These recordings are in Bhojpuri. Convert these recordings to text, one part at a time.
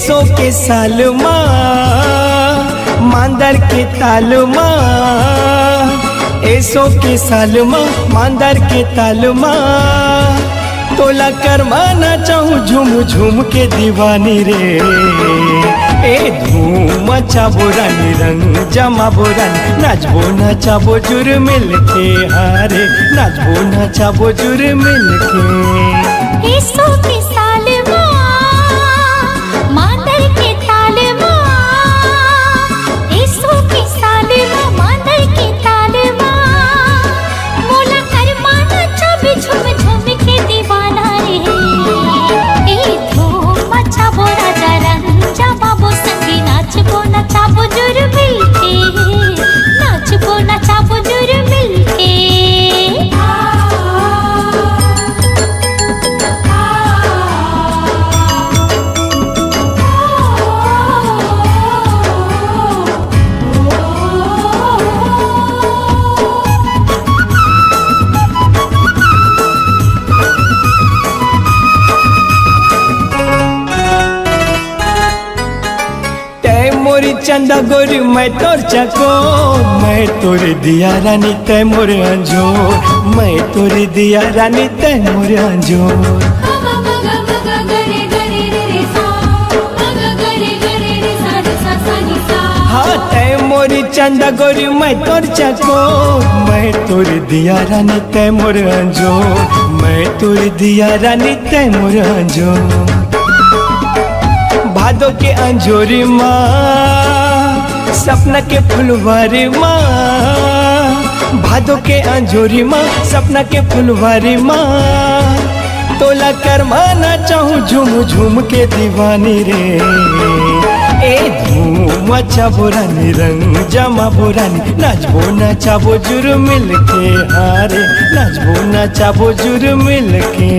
एसो के साल मांदर के ताल एसो के साल मांदर के ताल तोला करमाना चाहूँ झूम झूम के दीवानी रे। ए धूम चाबो रानी रंग जमाबो रानी नाचबो नचाबो जुर मिल के हारे नाचबो नचाबो जुर मिल के। एसो के साल मांदर के ताल एसो के साल मांदर के ताल मोला करमाना चाबी झूम झूम के दीवाना रे। ए धूम चाबो राजा रंग जमाबो संगी नाचबो नचाबो जुर मिल के नाचबो नचाबो जुर मिल के। मोरी चंदा गोरी मैं तोर चको मैं तोरे दिया रानी तय मोरे अंजोर मैं तोरे दिया रानी तय मोरे अंजोर। हाँ तय मोरी चंदा गोरी मैं तोर चको मैं तोरे दिया रानी तय मोरे अंजोर मैं तोरे दिया रानी तय मोरे अंजोर। भादो के अंजोरी माँ सपना के फुलवारी माँ भादो के अंजोरी माँ सपना के फुलवारी माँ तोला करमाना चाहूँ झूम झूम के दीवानी रे। ए धूम चाबो रानी रंग जमाबो रानी नाचबो नचाबो जुर मिल के हारे नाचबो नचाबो जुर मिल के।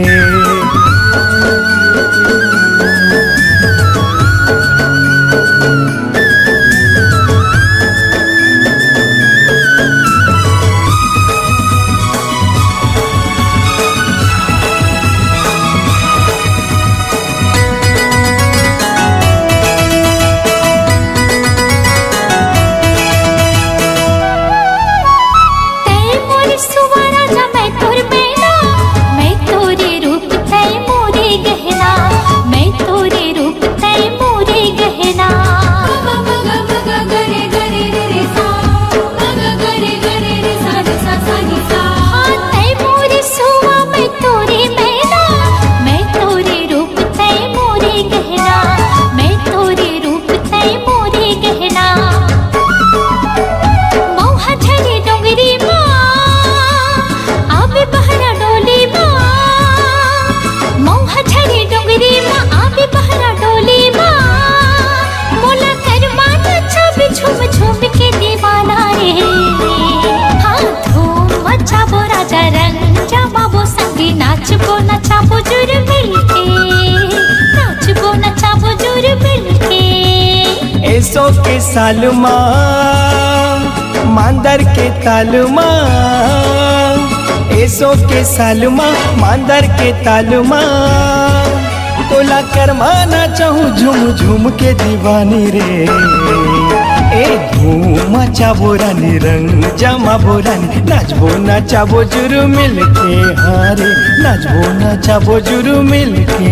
नाचबो नचाबो जुर मिल के नाचबो नचाबो जुर मिल के। एसो के साल मांदर के ताल एसो के साल मांदर के ताल तोला करमाना चाहूँ झूम झूम के दीवानी रे। ए धूम चाबो रानी रंग जमाबो रानी नाचबो नचाबो जुर मिल के हारे नाचबो नचाबो जुर मिल के।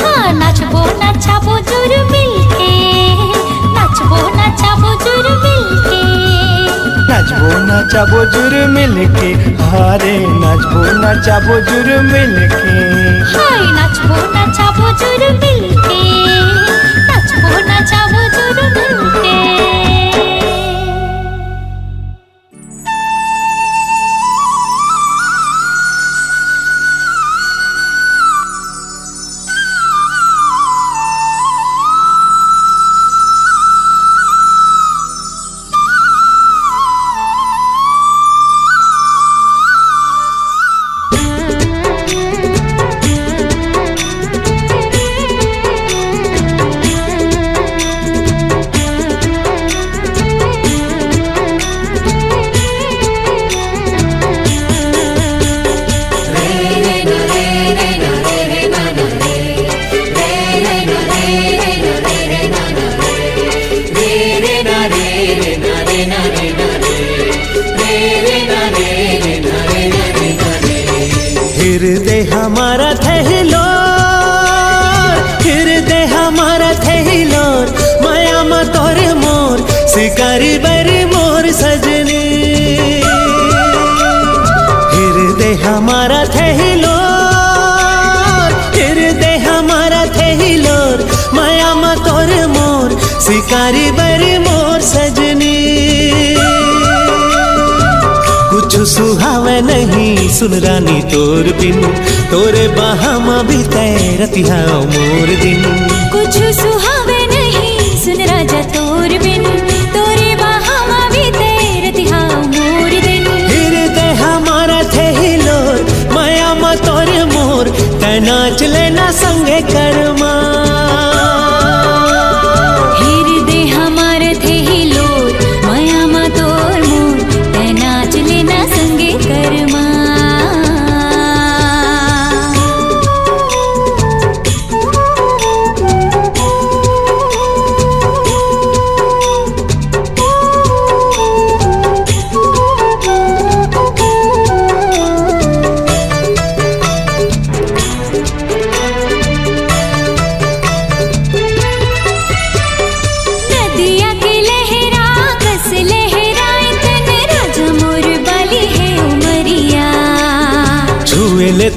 हाँ नाचबो नचाबो जुर मिल के नाचबो नचाबो जुर मिल के नाचबो नचाबो जुर मिल के हारे नाचबो नचाबो जुर मिल के। हाय नाचबो नचाबो जुर मिल के नाचबो नचाबो जुर मिल के। शिकारी बरी मोर सजनी। हृदय हमारा थे हिलोर, हृदय हमारा थे हिलोर, माया मा तोर मोर शिकारी बरी मोर सजनी। कुछ सुहावे नहीं सुन रानी तोर बिन, तोरे बाहा मा बीते रतिहा मोर दिन। कुछ सुहावे नहीं सुन राजा तोर बिन, तोरे बाहा मा बीते रतिहा मोर दिन। हृदय हमारा थे हिलोर, माया मा तोर मोर, तै नाच लेना संगे करमा। हृदय हमारा थे हिलोर, माया मा तोर मोर, तै नाच लेना संगे करमा।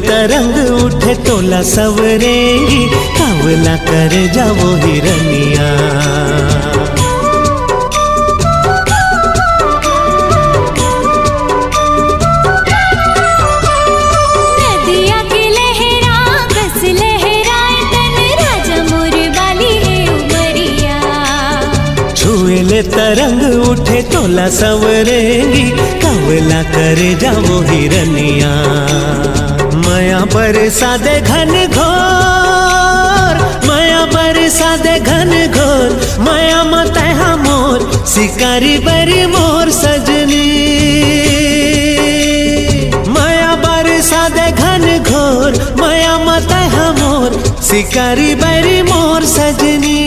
तरंग उठे तोला सवरेंगी, कावला कर जावो हिरनिया। नदिया की लहरा कस लहराए तन, राजा मोर बाली है उमरिया। छुएले तरंग उठे तोला सवरेंगी, कावला कर जावो हिरनिया। माया बरसा दे घन घोर, माया बरसा दे घन घोर, माया मत मोर शिकारी बरी मोर सजनी। माया बरसा दे घन घोर, माया मत मोर शिकारी बरी मोर सजनी।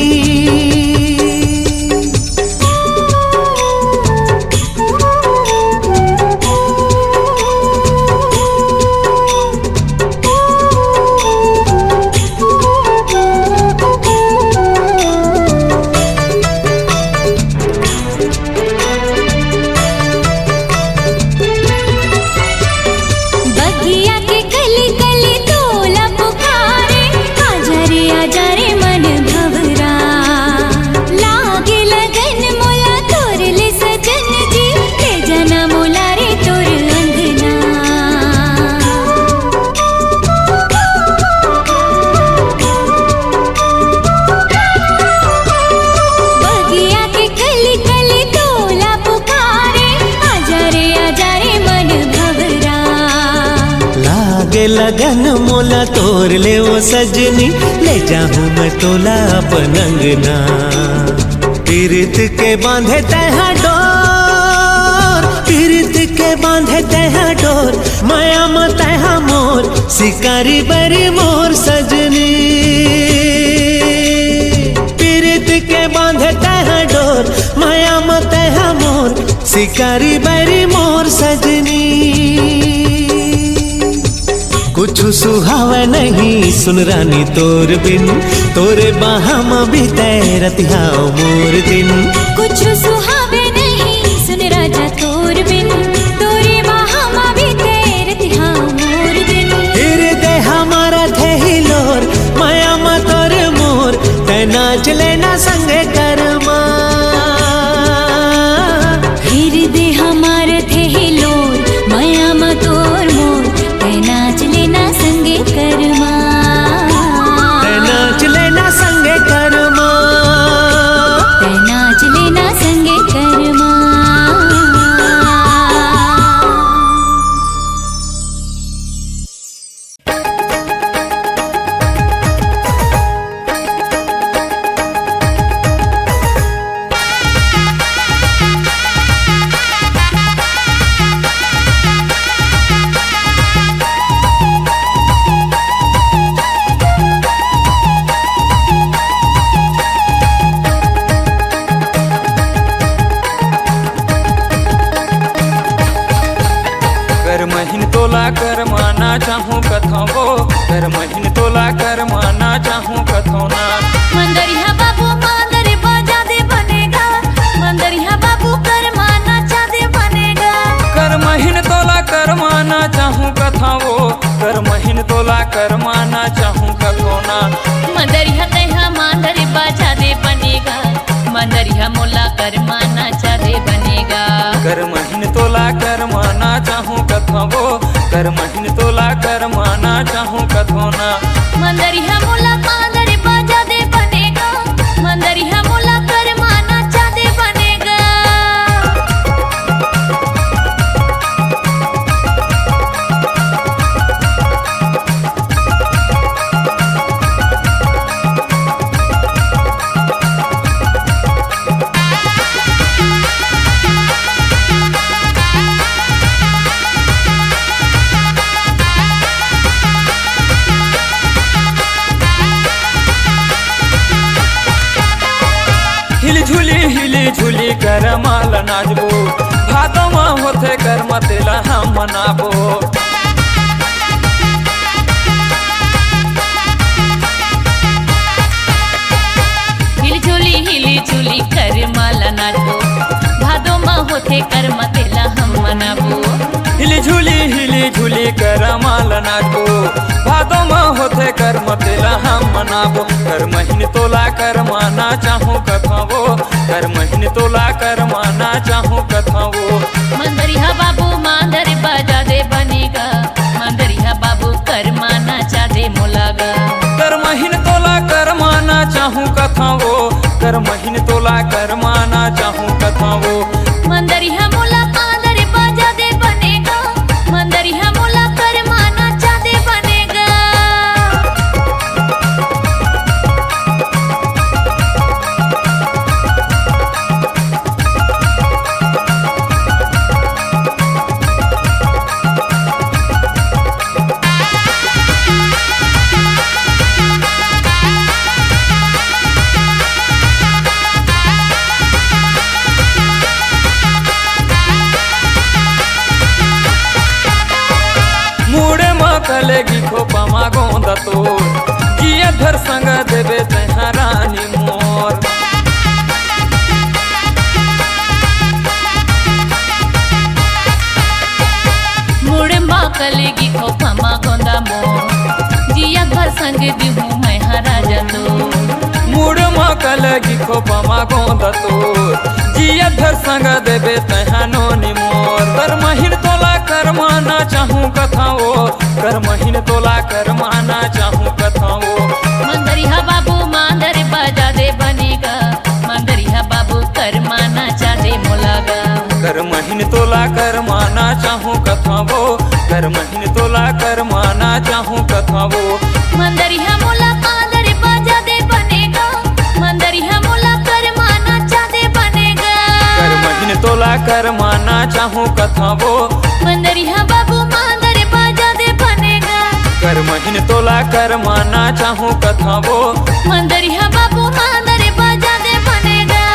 लगन मोला तोर ले ओ सजनी, ले जाऊं मैं तोला अपन अंगना। पीरित के बांधे तैहा डोर, पीरित के बांधे तैहा डोर, माया मा तैहा मोर शिकारी बरी मोर सजनी। पीरित के बांधे तैहा डोर, माया मा तैहा मोर शिकारी बरी मोर सजनी। कुछ सुहावे नहीं सुन रानी तोर बिन, तोरे बाहा मा बीते रतिहा मोर दिन। कुछ सुहावे नहीं सुन राजा तोर बिन, तोरे बाहा मा बीते रतिहा मोर दिन। हृदय हमारा थे हिलोर, माया मा तोर मोर, तै नाच लेना संगे करमा। हृदय हमारा थे हिलोर, माया मा तोर मोर, तै नाच लेना संगे करमा। तै नाच लेना संगे करमा, तै नाच लेना संगे करमा। कर माना चाहूँ कथो गो, कर महीन तोला कर माना चाहूँ कथो ना। मंदरिया बाबू मांदरी बजा दे बनेगा, मंदरिया करमाना चाहे बनेगा। कर महीन तोला कर माना चाहूँ कथो कर महीन तोला कर माना चाहूँ कथो ना। मंदरिया मोला कांदर बाजा दे बनेगा, मंदरिया मोला करमाना चाहे बनेगा। हिली झूली कर माल नाचबो, भादो में होते कर मतेला हम मनाबो। हिली झूली कर माला नाचबो, भादो में होते कर मतेला हम मनाबो। हिली झूली कर माल नाचबो, भादो में होते कर मतेला हम मनाबो। कर महीन तोला कर माना चाहूँ कथावो, कर महीन तोला कर माना चाहूँ कथावो। मंदरिया बाबू मांदर बाजा दे बनेगा, मंदरिया बाबू कर माना चाहे मोलागा। कर महीन तोला कर माना चाहूँ कथावो, कर महीन तोला कर माना चाहूँ कथावो। मंदरिया मोला कांदर बाजा दे बनेगा, मंदरिया मोला कर माना चाहे बनेगा। मूड़े मकलेगी खोपा मागोंदा तो जिया धर संग देवे तहाँ रानी मोर। मुड़े माँ कलेगी खोपा माँ गोंदा मोर, जिया घर संग दिहूँ मैं राजा तो। मूड़ मकलेगी खोपा मागोंदा तो जिया धर संग देवे तहाँ नोनी मोर। कर महीन तोला कर माना चाहूँ कथाओ, कर महीन तोला कर माना चाहूँ कथाओ। मंदरिया बाबू मांदर बाजा दे बनेगा, मंदरिया बाबू कर माना चाहे मोलागा। कर महीन तोला कर माना चाहूँ कथावो, कर महीन तोला कर माना चाहूँ कथावो। मंदरिया मोला कांदर बाजा दे बनेगा, मंदरिया मोला कर माना चाहे बनेगा। कर महीन तोला कर माना चाहूँ कथावो, मंदरिया बाबू मांदर बाजा दे बनेगा। कर महीन तोला कर माना चाहूँ कथावो। मंदरिया बाबू मांदर बाजा दे बनेगा।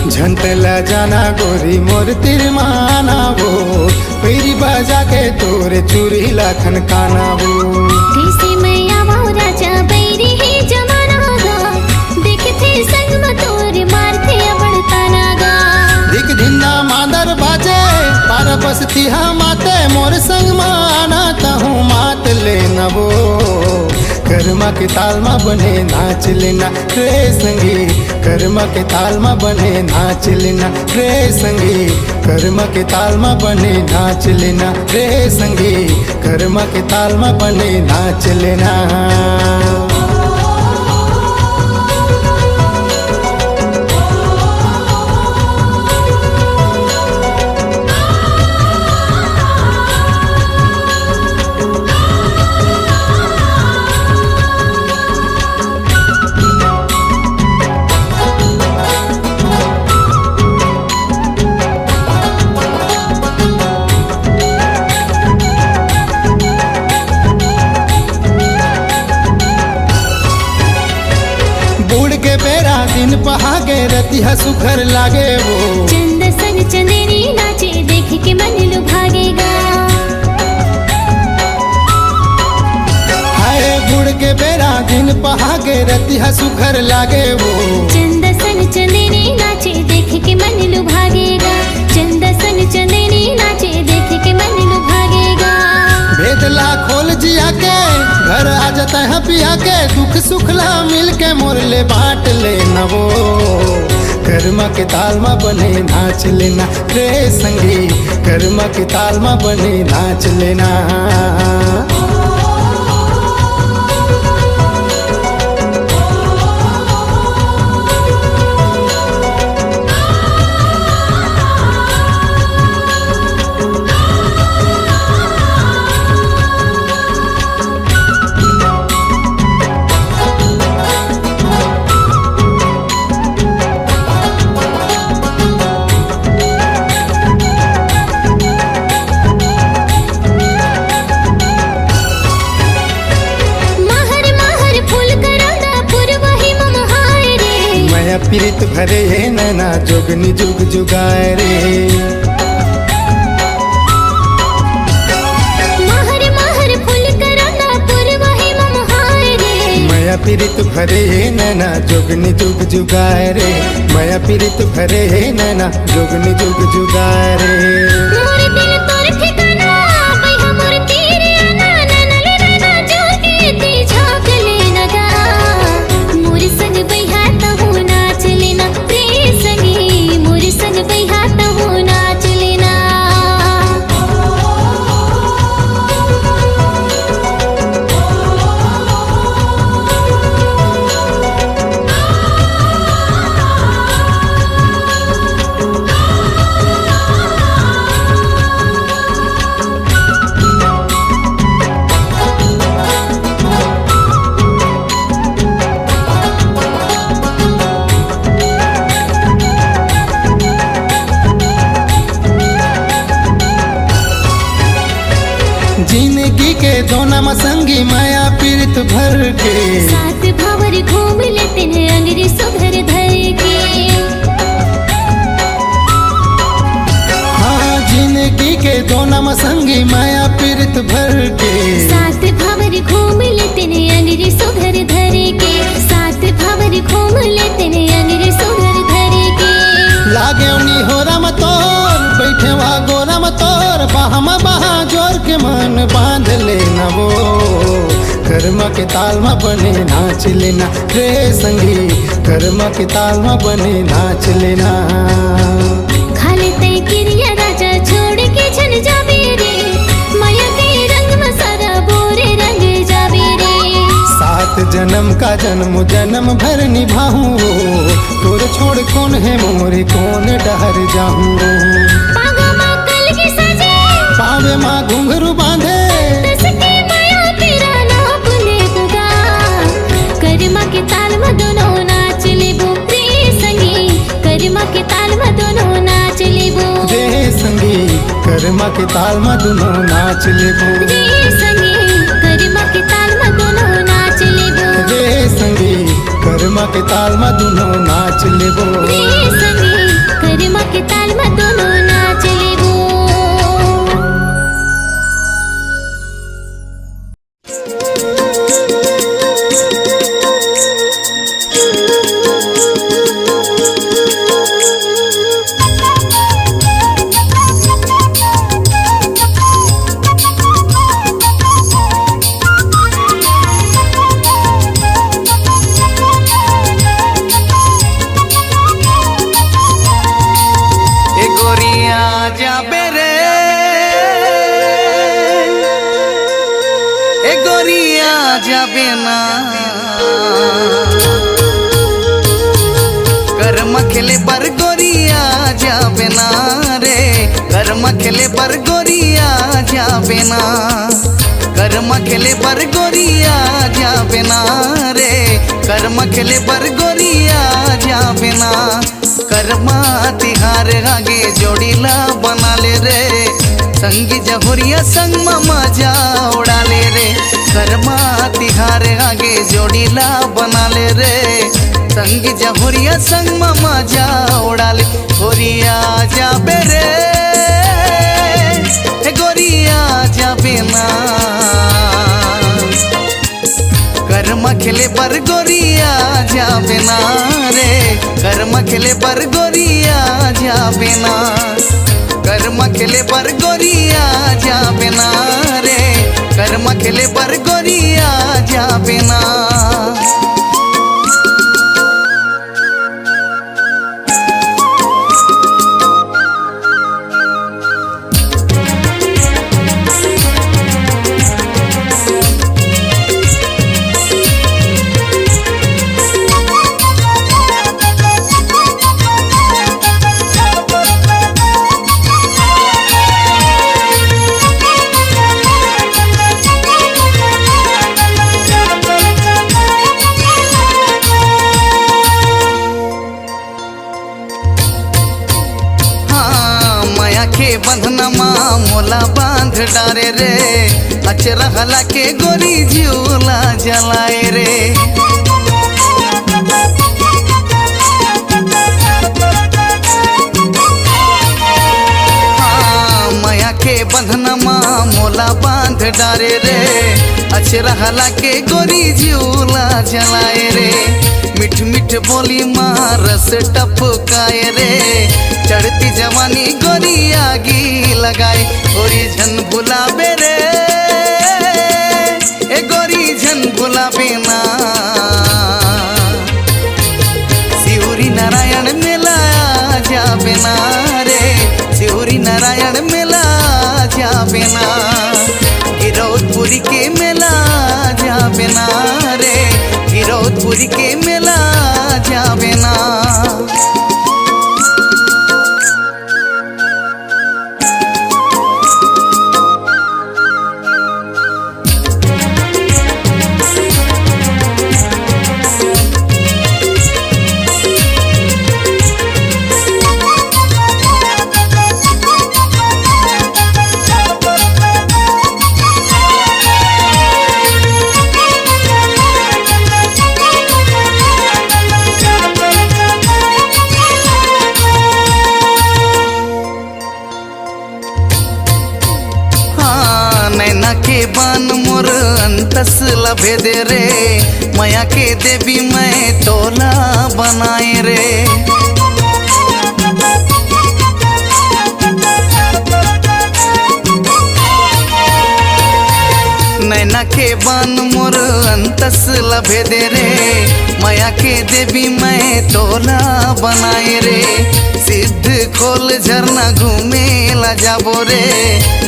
झंटला जाना गोरी मोर तिरमाना वो, पेरी बाजा के तोरे चूरी लाखन काना वो। देसी मैया वो राजा बैरी ही जमाना गा, देखते संग मतोर मारते अबड़ता नागा। दिख धिन्ना मादर बाजे पार बसती हम आते मोर संग माना ताहूँ मात लेना वो। कर्मा के ताल में बने नाच लेना रे संगी, कर्मा के ताल में बने नाच लेना रे संगी, कर्मा के ताल में बने नाच लेना रे संगी, कर्मा के ताल में बने नाच लेना। दिन पहागे रतिहा सुखर लागे वो। चंद सन चंदेरी नाचे देख के मन लुभागेगा। हाय गुड़ के बेरा दिन पहागे रतिहा सुखर लागे वो। चंदा सन चंदेरी नाचे देख के मन लुभागेगा। चंदा सन चंदेरी नाचे देख के मन लुभागेगा। भेदला खोल जिया के घर आ जाता है पिया के दुख सुखला मिल के मोरले बांट लेना वो। कर्मा के ताल में बने नाच लेना रे संगी, कर्मा के ताल में बने नाच लेना। पीरित भरे है नैना जोगनी जुग जुगाए रे। महर महर फूल कराना पुरवाही ममहाय रे। माया पीरित भरे है नैना जोगनी जुग जुगाए रे। माया पीरित भरे है नैना जोगनी जुग जुगाए रे। मोर दिल तोर ठिकाना भई हमर तेरे आना ननले नैना जो के ती झांक लेना गा। मोर संग बइहा तहु नाच लेना रे संगी, मोर संग बइहा तहु नाच लेना। जिंदगी के दोना मसंगी माया पीरित भर के। सात भावर घूम लेते हैं अंगरी सुधर धर के। हाँ जिंदगी के दोना मसंगी माया पीरित भर के। सात भावर घूम लेते हैं अंगरी सुधर धर के। सात भावर घूम लेते हैं अंगरी सुधर धर के। लागे उनी हो राम तोर बैठे वहा गोराम तोर बाहमा बहा जोर के मन बांध लेना वो। कर्मा के ताल में बने नाच लेना रे संगी, कर्मा के ताल में बने नाच लेना। खाले तय किरिया राजा छोड़ के छन जाबे रे। माया के रंग में सारा बोरे रंग जाबे रे। सात जन्म का जन्म जन्म भर निभाऊं तोर छोड़ कौन है मोरे कौन डहर जाऊं। पागा माँ कल की सजे पावे माँ घुंघरू बांधे तसके माया तेरा नाप ले बुगा। कर्मा के ताल में दोनों नाच लेबो रे संगी, कर्मा के ताल में दोनों नाच लेबो रे संगी, कर्मा के ताल में दोनों नाच लेबो रे संगी, कर्मा के ताल में दोनों नाच लेबो रे संगी, कर्मा के ताल में दोनों नाच लेबो रे संगी, कर्मा के ताल में दोनों नाच लेबो। जाबे ना कर्म खेले पर गोरिया जाबे ना रे। कर्म खेले पर गोरिया जाबे ना। कर्म खेले पर गोरिया जाबे ना रे। कर्म खेले पर गोरिया जाबे ना। कर्मा तिहार आगे जोड़ीला बना ले रे। संगी जहुरिया संग मजा उड़ा ले रे। कर्मा तिहार आगे जोड़ीला बना ले रे। संगी जहुरिया संग मजा उड़ा ले। होरिया जा खेले बर गोरिया जाबे ना रे कर्म खेले बर गोरिया जाबे ना कर्म खेले बर गोरिया जाबे ना रे कर्म खेले बर गोरिया जाबे ना बंधनमा मोला बांध डारे रे अचरा हला के गोरी झूला जलाए रे माया के बंधनमा मोला बांध डारे रे अचरा हला के गोरी झूला जलाए रे मिठ मिठ बोली माँ रस टपकाए रे चढ़ती जवानी गोरी आगी लगाए गोरी झन भुलाबे रे ए गोरी झन भुलाबे ना शिवरी नारायण मेला जाबे ना रे शिवरी नारायण मेला जाबे ना गिरौदपुरी के मेला जाबे ना रे गिरौदपुरी के मेला जाबे ना के बान मोर अंतस लभे दे रे माया के देवी मैं तोला बनाए रे नैना के बान मोर अंतस लभे दे रे माया के देवी मैं तोला बनाए रे सिद्ध खोल झरना घूमे ला जाबो रे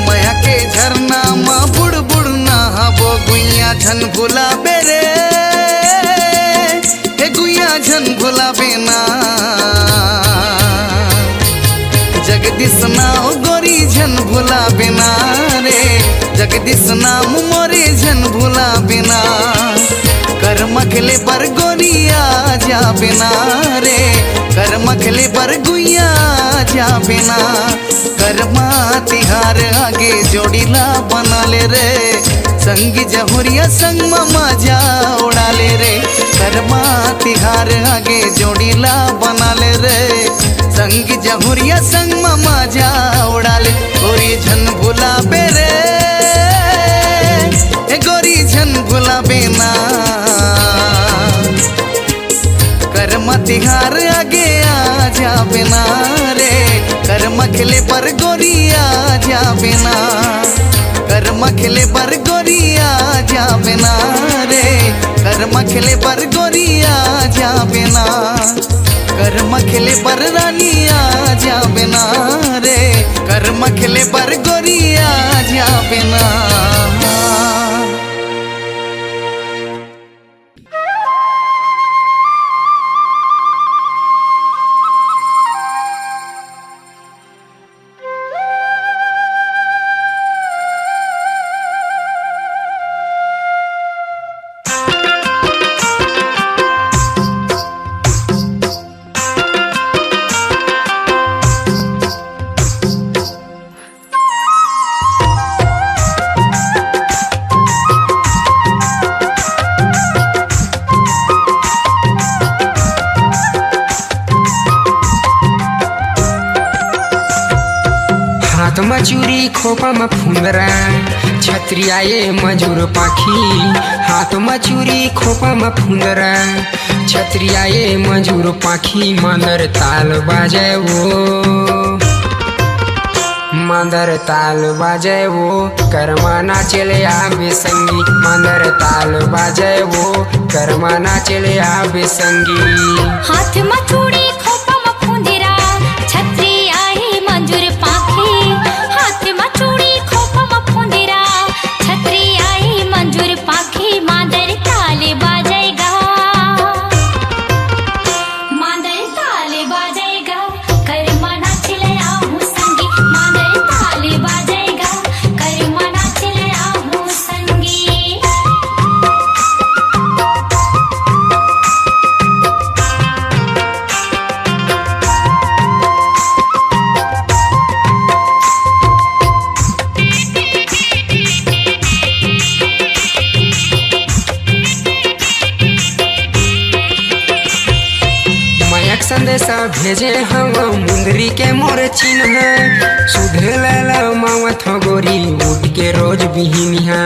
माया के झरना माँ बुड़ बुड़ नहाबो गुइया झन भुलाबे रे हे गुइया झन भुलाबे ना जगदीश नाम गोरी झन भुलाबे ना रे जगदीश नाम मोरे झन भुलाबे ना कर्म खेले बर गोरिया जाबे ना रे कर्म खेले बर गुइया जाबे ना कर्मा तिहार आगे जोड़ीला बना ले रे संगी जहुरिया संग मजा उड़ा ले रे कर्मा तिहार आगे जोड़ीला बना ले रे संगी जहुरिया संग मजा उड़ा ले गोरी झन भुलाबे रे ए गोरी झन भुलाबे ना कर्म तिहार आगे आ जाबे ना रे कर्म खेले पर गोरिया जाबे ना कर्म खेले पर गोरिया जाबे ना रे कर्म खेले पर गोरिया जाबे ना कर्म खेले पर रानिया जाबे ना रे कर्म खेले पर गोरिया जाबे ना हाथ में चूड़ी खोपा में फुंदरा छतरिया ये मजूर पाखी हाथ में चूड़ी खोपा में फुंदरा छतरिया ये मजूर पाखी मांदर ताल बाजे वो मांदर ताल बाजे वो कर्मा नाचले आवे संगी मांदर ताल बाजे वो कर्मा नाचले आवे संगी हाथ में चूड़ी खोपा में फुंदरा छतरी आई मंजूर पाखी हाथ में चूड़ी खोपा में फुंदरा छतरी आई मंजूर पाखी मांदर ताल बाजेगा मांदर ताल बाजेगा कर्मा नाचले आहू संगी मांदर ताल बाजेगा कर्मा नाचले आहू संगी मयक संदेशा भेजे हम मुंदरी के मोर चिन्ह सुधे लाला मावा थगोरी उठ के रोज बिहिनिया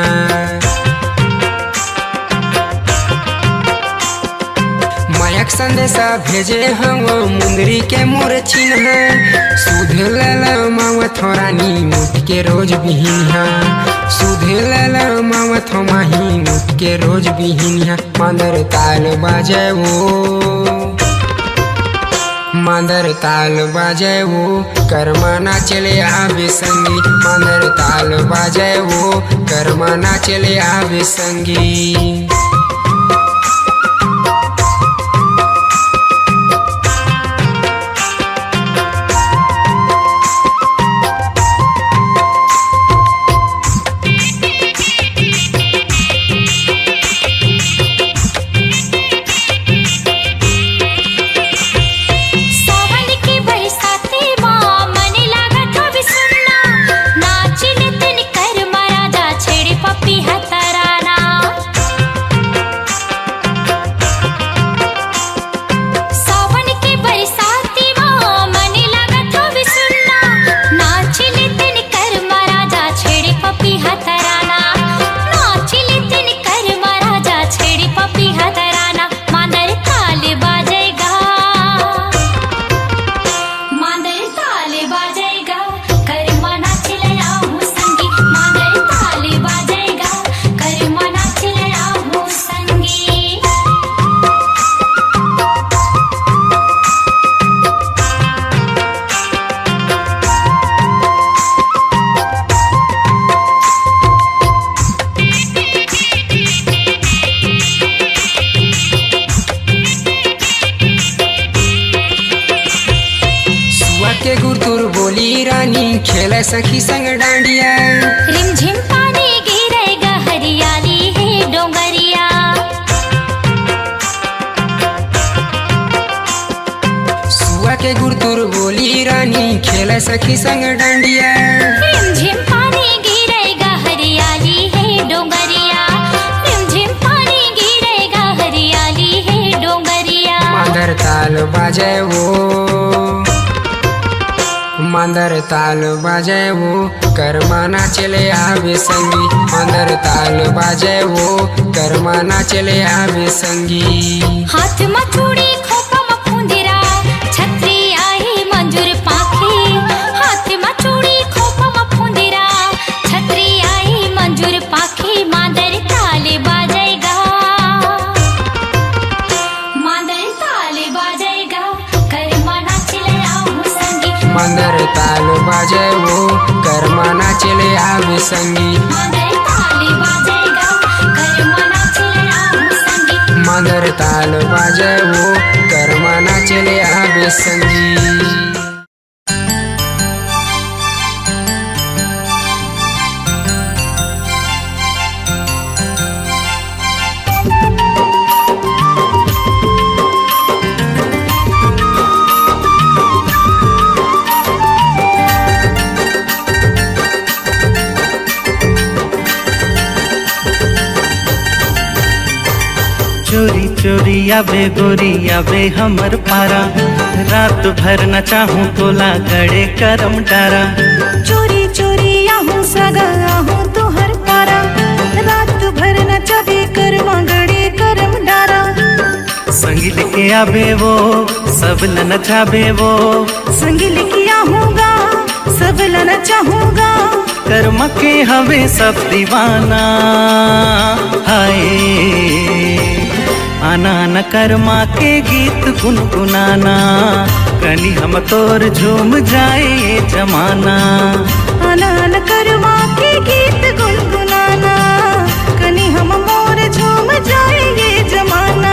मयक संदेशा भेजे हम मुंदरी के मोर चिन्ह सुधे लाला मावा थोरानी उठ के रोज बिहिनिया सुधे लाला मावा थोमाही उठ के रोज बिहिनिया मांदर ताल बाजे वो मांदर ताल बाजे वो कर्मा नाचले आवे संगी मांदर ताल बाजे वो कर्मा नाचले आवे संगी सावन की बरसाते माँ मन लागा तो भी सुनना नाचिले तन कर महाराजा छेड़े पप्पी हतराना सावन की बरसाते माँ मन लागा तो भी सुनना नाचिले तन कर महाराजा छेड़े पप्पी हतराना नाचिले तन कर महाराजा छेड़े पप्पी हतराना मांदर ताल बाजेगा मांदर ताल बाजेगा कर्मा नाचले आहू संगी मांदर ताल बाजेगा कर्मा नाचले आहू संगी सुआ के गुरतुर बोली रानी खेले सखी संग डांडिया रिमझिम पानी गिरेगा हरियाली है डोंगरिया सुआ के गुरतुर बोली रानी खेले सखी संग डांडिया रिमझिम पानी गिरेगा हरियाली है डोंगरिया रिमझिम पानी गिरेगा हरियाली है डोंगरिया मांदर ताल बाजे वो मांदर ताल बाजे वो कर्मा नाचले आवे संगी मांदर ताल बाजे वो कर्मा नाचले आवे संगी हाथ में चूड़ी खोपा में फुंदरा छतरी आई मंजूर पाखी हाथ में चूड़ी खोपा में फुंदरा छतरी आई मंजूर पाखी मांदर ताल बाजेगा मांदर ताल बाजेगा कर्मा नाचले आहू संगी मांदर ताल बाजे वो कर्मा नाचले आवे संगी मांदर ताल बाजेगा कर्मा नाचले आहू संगी मांदर ताल बाजे वो कर्मा नाचले आवे संगी चोरी चोरी आवे गोरी आवे हमर पारा, रात भर न चाहूँ तोला गड़े करम डारा। चोरी सगा हूँ तुहर पारा रात भर नचबे करवा गड़े करम डारा संगिल के आबे वो सब नचाबे वो संगिल किया हूँगा सब लना चाहूँगा कर्म के हवे सब दीवाना हाय आना न कर्मा के गीत गुनगुनाना कनी हम तोर झूम जाए ये जमाना अनान करवा के गीत गुनगुनाना कनी हम मोर झूम जाए ये जमाना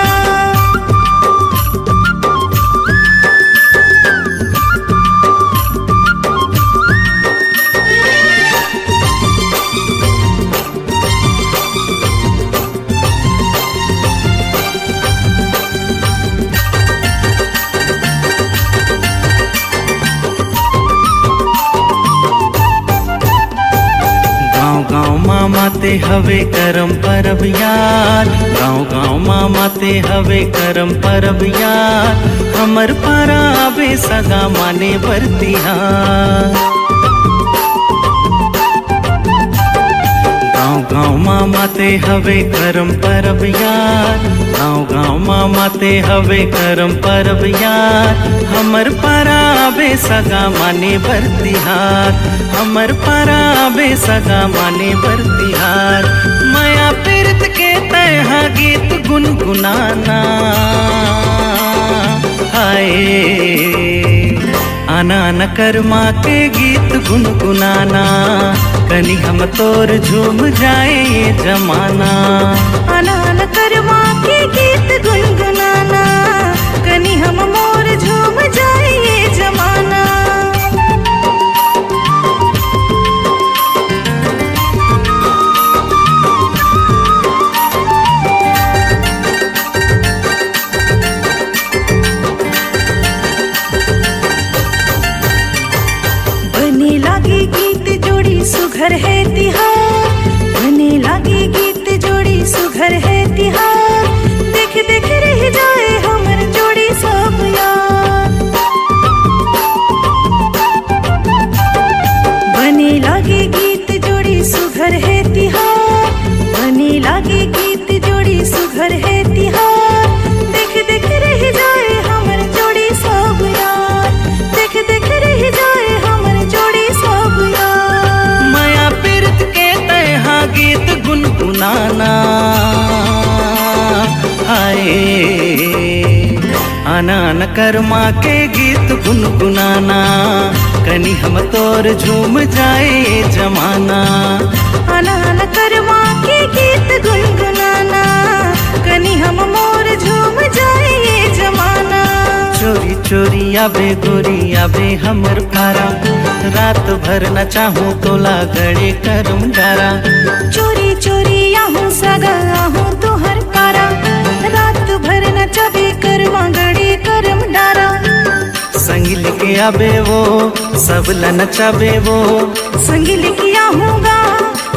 माते हवे करम परब यार गाँव गाँव माते हवे करम परब यार हमर पारा आवे सगा माने बरतिहार गाँव गाँव माते हवे करम परब यार गाँव गाँव माते हवे करम परब यार हमर पारा आवे सगा माने बरतिहार हमर पारा आवे सगा माने बरतिहार माया पीरत के तहा गीत गुनगुनाना हाय आना न कर्मा के गीत गुनगुनाना कनी हम तोर झूम जाए ये जमाना अनान करवा के गीत गुनगुनाना कनी हम मोर झूम जाए ये जमाना बने लागे गीत जोड़ी सुघर है तिहार बने लागे गीत जोड़ी सुघर है तिहार देख देख रह जाए हमर जोड़ी सब यार बने लागे गीत जोड़ी सुघर है तिहार बने लागे गीत जोड़ी सुघर है तिहार देख देख रह जाए हमर जोड़ी सब यार देख देख रह जाए हमर जोड़ी सब यार माया पीरत के तहा गीत गुनगुनाना हाय आना न कर्मा के गीत गुनगुनाना कनी हम तोर झूम जाए ये जमाना अनान करवा के गीत गुनगुनाना कनी हम मोर झूम जाए ये जमाना चोरी चोरी आबे गोरी आबे हमर पारा रात भर न चाहूँ तोला गड़े करम डारा चोरी चोरी आहूँ सगा आहूँ तुहर पारा रात भर नचबे करवा गड़े करम डारा संगिल के आबे वो सब नचाबे वो संगिल किया हूँगा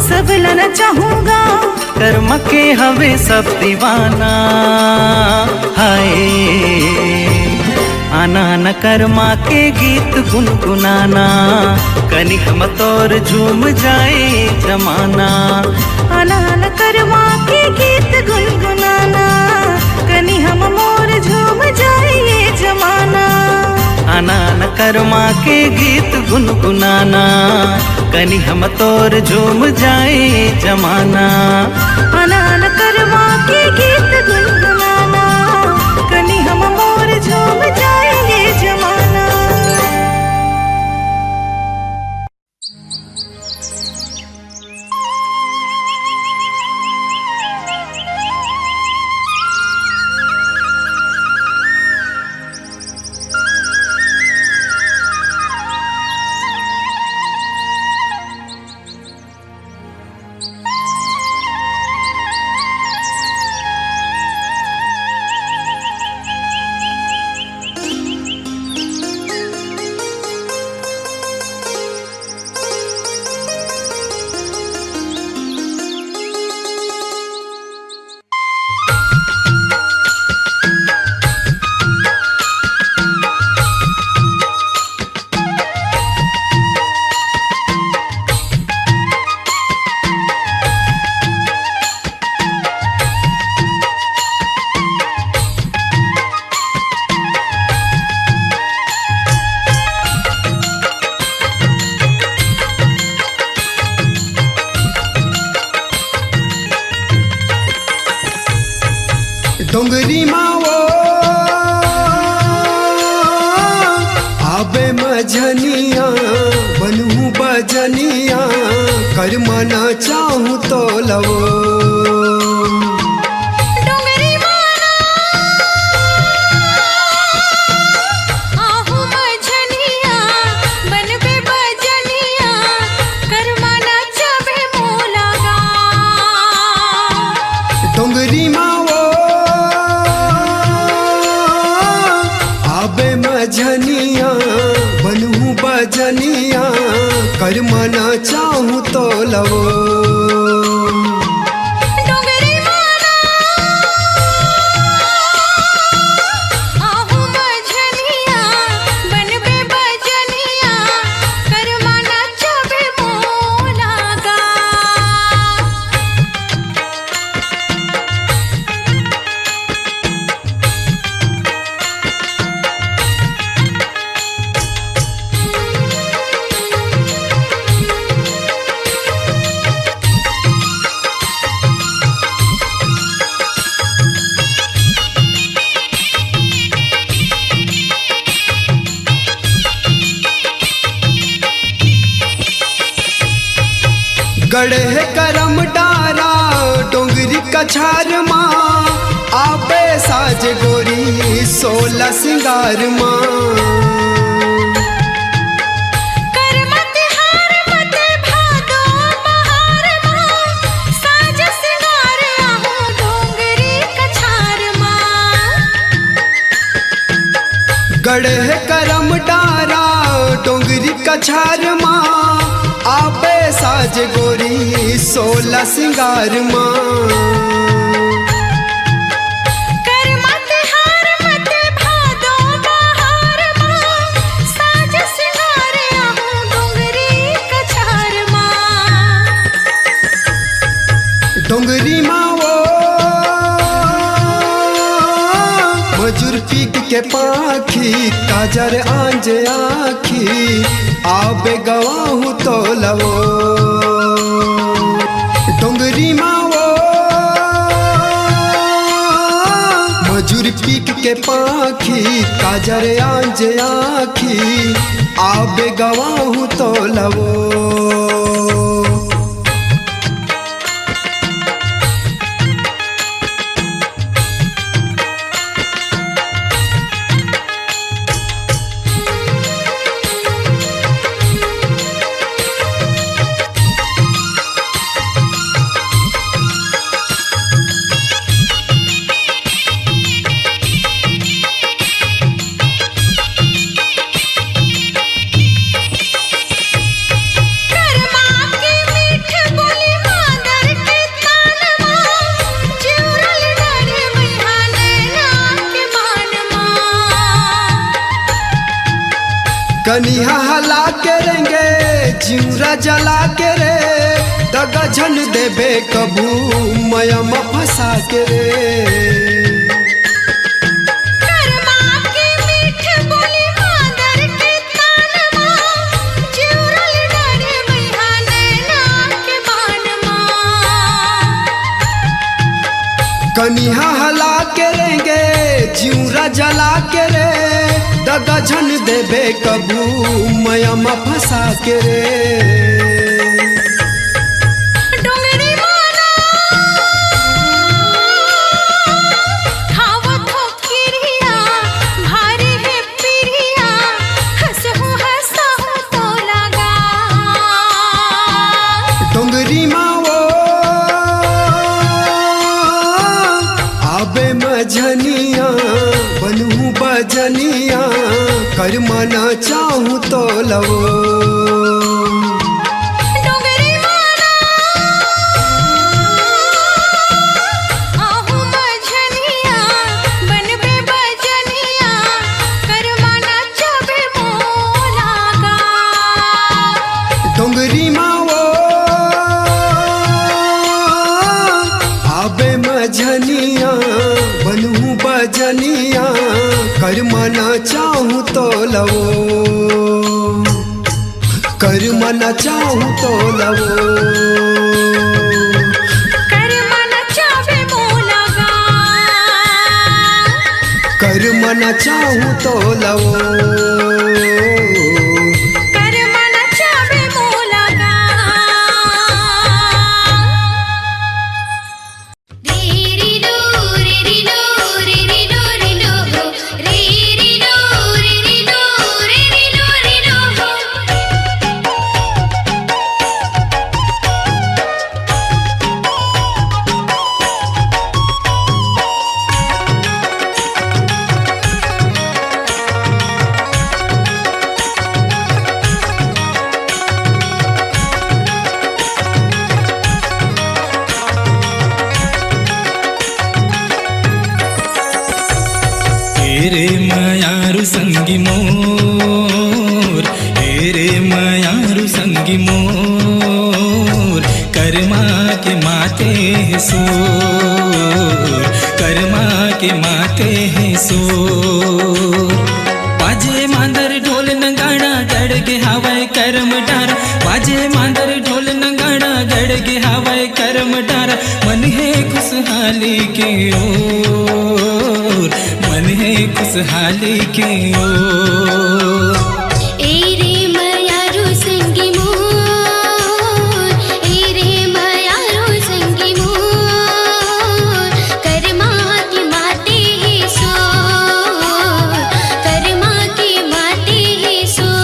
सब लना चाहूँगा कर्म के हवे सब दीवाना हाय आना न कर्मा के गीत गुनगुनाना कनी हम तोर झूम जाए जमाना अनान करवा के गीत गुनगुनाना कनी हम मोर झूम जाए ये जमाना आना न कर्मा के गीत गुनगुनाना कनी हम तोर झूम जाए जमाना अनान करवा के गीत गुनगुनाना कनी हम मोर झूम जाए ये जमाना डोंगरी मावो आबे मझनिया बनहू बजनिया कर मना चाहूँ तो लवो डोंगरी माना आहू मझनिया बनबे बजनिया कर मना चाबे मोलागा डोंगरी मावो आबे मझनिया बनहू बजनिया कर मना चाहूँ तो लवो डोंगरी माना आहू मझनिया बनबे बजनिया कर मना चाबे मोलागा गढ़े करम डारा डोंगरी कछार माँ आबे साज गोरी 16 सिंगार माँ कर मत हार मत भादो बहार माँ साज सिंगार आहू डोंगरी कछार माँ गढ़े करम डारा डोंगरी कछार माँ आबे साज गोरी 16 सिंगार माँ कर मत हार मत भादो बहार माँ साज सिंगार आहू डोंगरी कछार माँ डोंगरी मावो मजूर पीक के पाखी काजर आंज आखी आबे गवाहू तो लवो डोंगरी मावो मजूर पीक के पाखी काजर आंज आखी आबे गवाहू तो लवो कनिहा हला के रेंगे जिउरा जला के रे दगा झन देबे कभू मयम फंसा के रे कर्मा के मीठ बोली मादर के तानमा जिउरल डरे मैहा नैना के बानमा कनिहा हला के रेंगे जिउरा जला के रे दगा झन देबे कभू मयम फंसा के रे डोंगरी माना खावत हो किरिया भारी है पिरिया हंसहूँ हंसहूँ तो लगा डोंगरी मावो आबे मझनिया बनहू बजनिया कर मना चाहूँ तो लवो डोंगरी माना आहू मझनिया बनबे बजनिया कर माना चबे मोलागा डोंगरी मावो आबे मझनिया बनहू बजनिया कर मना चाहूँ तो लवो कर मना चाहूँ तो लवो कर माना चबे मोलागा न चाहूँ तो लवो कर्मन चावे मोला का री लो रे री लो रे री लो रे लो हो रे री लो रे री लो रे री लो रे लो हो रे मयारु संगी मोर रे मयारु संगी मोर कर्मा के माते है सोर कर्मा के माते है सोर बाजे मांदर ढोल नगाड़ा गड़ के हवाए कर्म डारा बाजे मांदर ढोल नगाड़ा गड़ के हवाए कर्म डारा मन है खुशहाली के ओर मन है खुशहाली के ओर ए रे मयारु संगी मोर ए रे मयारु संगी मोर कर्मा की माते है सोर कर्मा की माते है सोर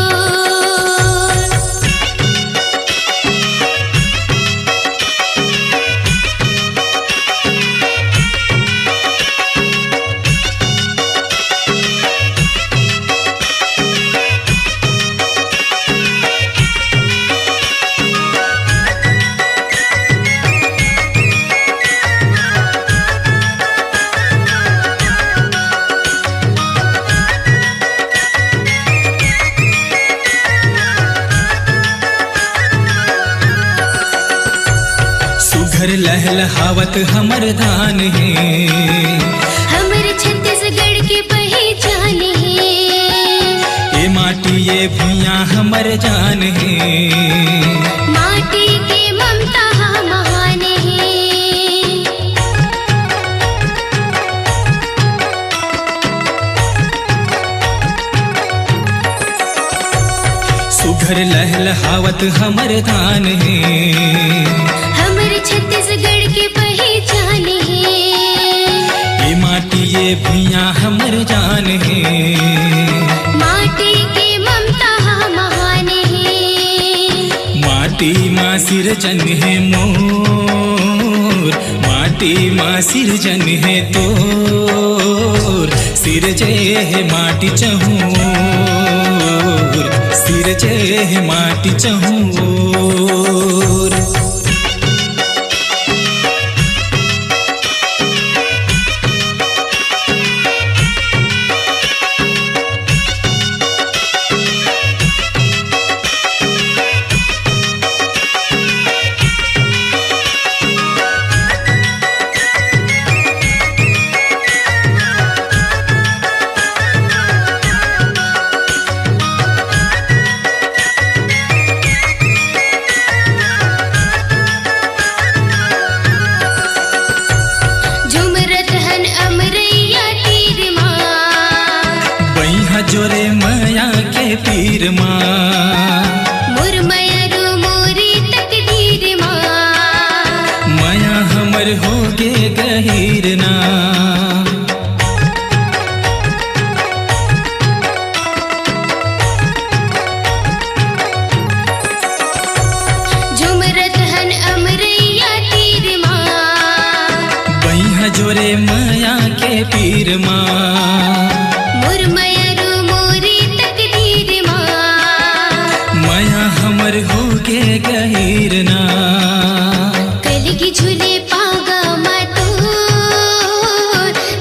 सुघर लहलहावत हमर धान है हमर छत्तीसगढ़ के पहचान है ये माटी ये भुइया हमर जान है माटी के ममता महान है सुघर लहलहावत हमर धान है हमर छत्तीसगढ़ के पहचान है ये माटी ये भुइया हमर जान है माटी के ममता महान है माटी माँ सिरजन है मोर माटी माँ सिरजन है तोर सिरजे है माटी चहूर सिरजे है माटी चहूर झुमरत हन अमरैया तीर माँ बैहा जोरे माया के पीर माँ मुरमयरु मोरी तकदीर माँ माया हमर होगे गहीर ना झुमरत हन अमरैया तीर माँ बैहा जोरे माया के पीर माँ मुरमयरु मोरी तकदीर माँ माया हमर होगे गहीर ना कलगी झूले पागा मातोर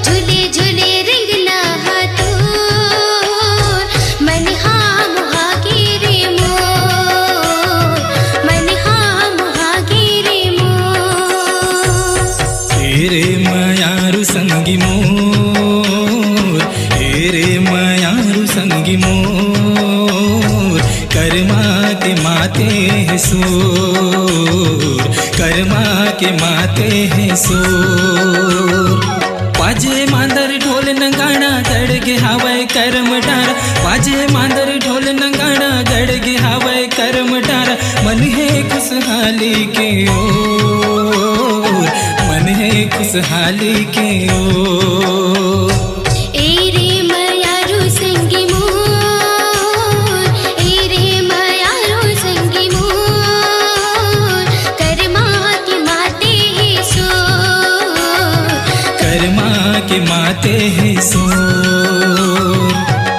झूले झूले रिंगना हाथोर मन हाम हागे रे मोर मन हाम हागे रे मोर तेरे मायारु संगी मोर तेरे मायारु संगी मोर कर्मा के माते है सोर कर्मा के माते है सोर बाजे मांदर ढोल नगाड़ा गड़ गे हावै करम डार बाजे मांदर ढोल नगाड़ा गड़ गे हावै करम डार मन है खुशहाली के ओर मन है खुशहाली के ओर के माते हैं सोर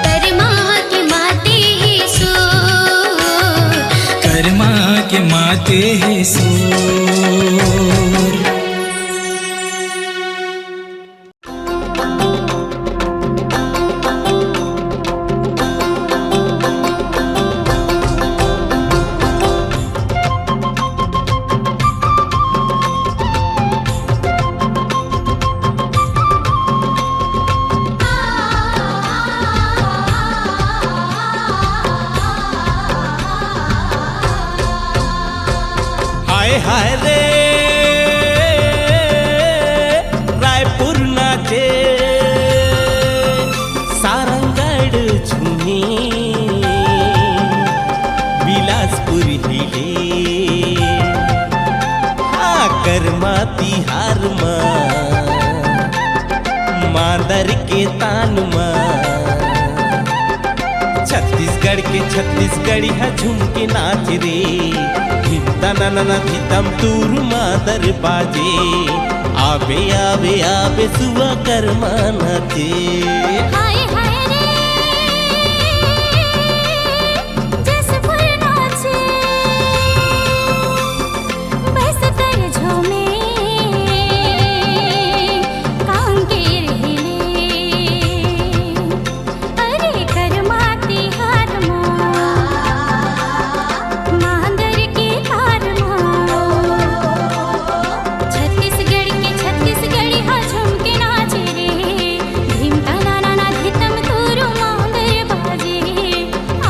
कर्मा के माते हैं सोर कर्मा के माते हैं सोर हाय रे रायपुर नाचे सारंगढ़ झूमे बिलासपुर हिले कर्मा तिहार मांदर के तान छत्तीसगढ़ के छत्तीसगढ़ी है झूम के नाच रे धिम धितम तूर मादर बाजे आबे आबे आबे सुआ कर्मा नाचे हाय हाय रे जसपुर नाचे बस कर झूमे कांकेर हिले अरे कर्मा तिहार मांदर के तार छत्तीसगढ़ी हा झूम के नाचे रे धीम तना धितम तूरू मांदर बाजे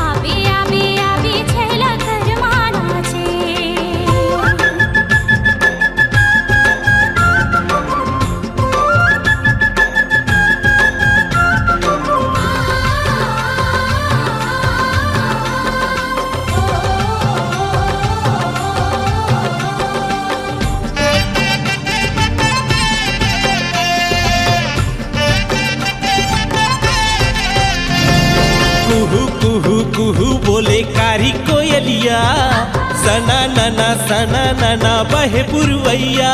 आबे आबे आबे छैला कर्मा नाचे कुहू कुहू कुहू बोले कारी कोयलिया सना नना बहे पुरवैया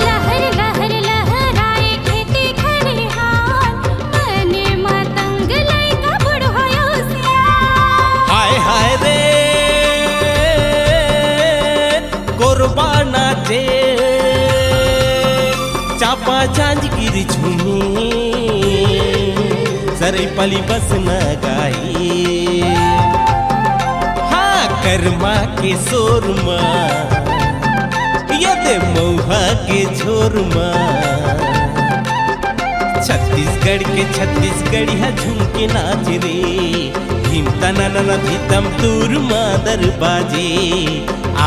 लहर लहर लहराए खेती खलिहान मने मतंग लइका बुढ़ायो सिया हाय हाय रे कोरबा नाचे चापा जांजगीर झूमे सरे पली बस न गाई हाँ कर्मा के शोरमा यदे मऊहा के झोरमा छत्तीसगढ़ के छत्तीसगढ़ी है झूम के नाच रे धीम तना धितम तूर मादर बाजे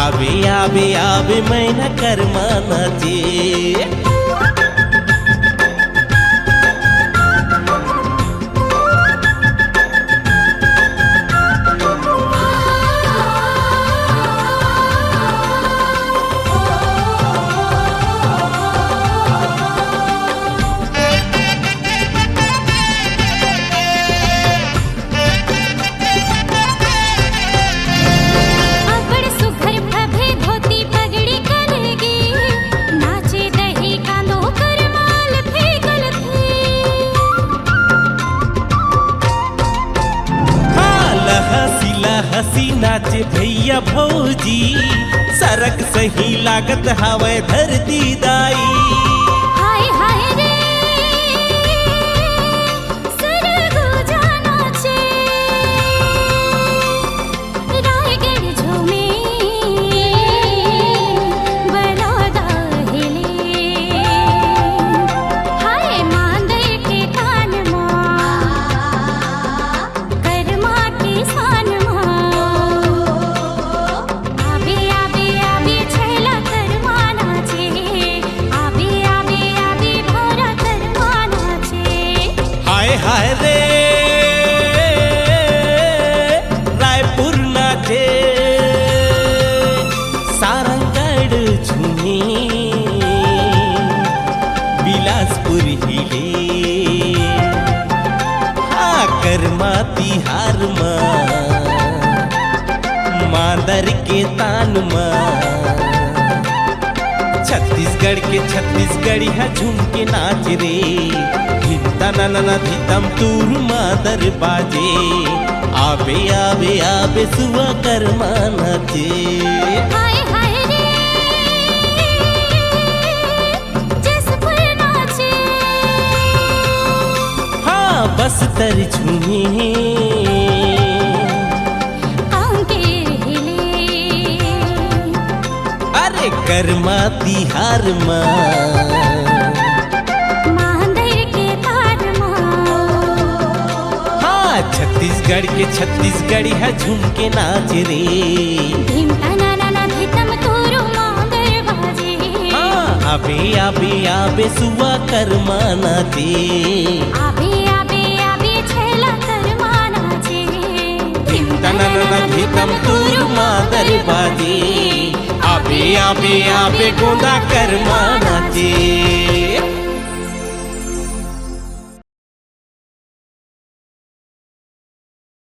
आबे आबे आबे मैना कर्मा नाचे अबड़ सुघर भभे धोती पगड़ी कलेगी नाचे दही कांदो कर माल फेंकल थी हसी नाचे भैया भौजी सरक सही लागत हवे धरती दाई हाय हाय रे सरगो जाना चे रायगढ़ झूमे बड़ौदा हिले हाय मांदर के कान कर्मा के सान आबे आबे आबे छैला कर्मा नाचे आबे हाय रे रायपुर नाचे सारंगढ़ झूमे बिलासपुर हिले हाँ कर्मा तिहार मादर के तान छत्तीसगढ़ के छत्तीसगढ़िया झूम के नाच रे धिता ना धितम तूर मादर बाजे आबे आबे आबे सुआ कर्मा नाचे हाय हाय रे जसपुर नाचे हाँ बस्तर झूमे कांकेर हिले अरे कर्मा तिहार मांदर के तार हाँ छत्तीसगढ़ के छत्तीसगढ़िया झूम के नाच रे धीम तना ना धितम तोरो मांदर बाजे हाँ आबे आबे आबे सुआ कर्मा नाचे आबे आबे आबे छेला कर्मा नाचे धिम तना धितम तूर मादर बाजे आबे आबे आबे गोंदा कर्मा नाचे